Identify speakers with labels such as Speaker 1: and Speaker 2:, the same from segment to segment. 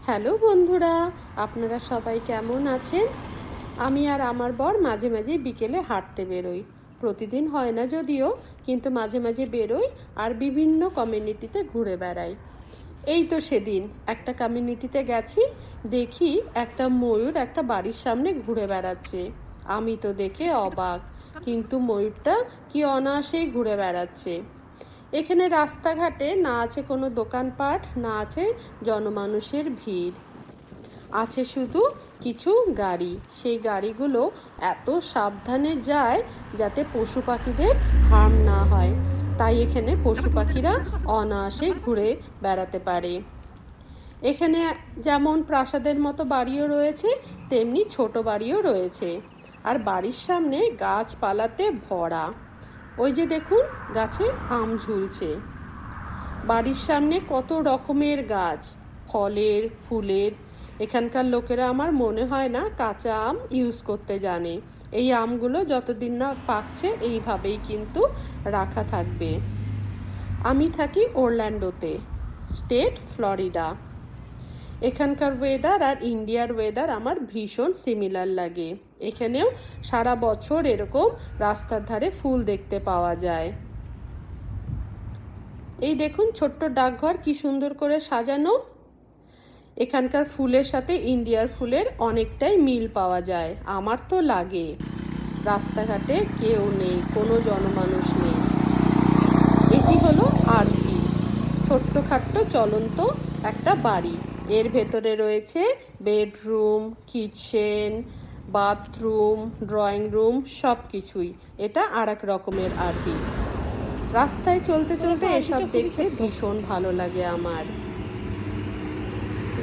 Speaker 1: Hello বন্ধুরা, আপনারা সবাই কেমন আছেন? আমি আর আমার বর মাঝে মাঝে বিকেলে হাঁটতে বেরোই। প্রতিদিন হয় না যদিও, কিন্তু মাঝে মাঝে বেরোই আর বিভিন্ন কমিউনিটিতে ঘুরে বেড়াই। এই তো সেদিন একটা কমিউনিটিতে গেছি, দেখি একটা ময়ূর একটা বাড়ির সামনে ঘুরে বেড়াচ্ছে। আমি তো দেখে অবাক, কিন্তু ময়ূরটা কি অনায়াসেই ঘুরে বেড়াচ্ছে। এখানে রাস্তাঘাটে না আছে কোনো দোকানপাট, না আছে জনমানুষের ভিড়, আছে শুধু কিছু গাড়ি। সেই গাড়িগুলো এত সাবধানে যায় যাতে পশু পাখিদের হার্ম না হয়, তাই এখানে পশু পাখিরা অনায়াসে ঘুরে বেড়াতে পারে। এখানে যেমন প্রাসাদের মতো বাড়িও রয়েছে, তেমনি ছোট বাড়িও রয়েছে। আর বাড়ির সামনে গাছপালাতে ভরা। ওই যে দেখুন, গাছে আম ঝুলছে। বাড়ির সামনে কত রকমের গাছ, ফলের, ফুলের। এখানকার লোকেরা আমার মনে হয় না কাঁচা আম ইউজ করতে জানে। এই আমগুলো যতদিন না পাকছে এইভাবেই কিন্তু রাখা থাকবে। আমি থাকি অরল্যান্ডোতে, স্টেট ফ্লোরিডা। এখানকার ওয়েদার আর ইন্ডিয়ার ওয়েদার আমার ভীষণ সিমিলার লাগে। এখানেও সারা বছর এরকম রাস্তার ধারে ফুল দেখতে পাওয়া যায়। এই দেখুন ছোট্ট ডাকঘর কি সুন্দর করে সাজানো। এখানকার ফুলের সাথে ইন্ডিয়ার ফুলের অনেকটাই মিল পাওয়া যায়, আমার তো লাগে। রাস্তাঘাটে কেউ নেই, কোনো জনমানুষ নেই। এটি হলো আরভি, ছোট্টখাট্ট চলন্ত একটা বাড়ি। এর ভেতরে রয়েছে bedroom, kitchen, bathroom, drawing room, সব কিছুই। এটা আর এক রকমের আরভি। রাস্তায় চলতে চলতে এসব দেখতে ভীষণ ভালো লাগে আমার।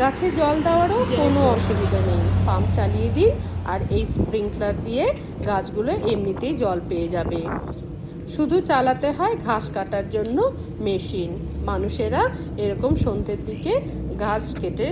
Speaker 1: গাছে জল দেওয়ারও কোনো অসুবিধা নেই, পাম্প চালিয়ে দিন আর এই স্প্রিংকলার দিয়ে গাছগুলো এমনিতেই জল পেয়ে যাবে। শুধু চালাতে হয় ঘাস কাটার জন্য মেশিন। মানুষেরা এরকম সন্ধ্যের দিকে ঘাস কেটে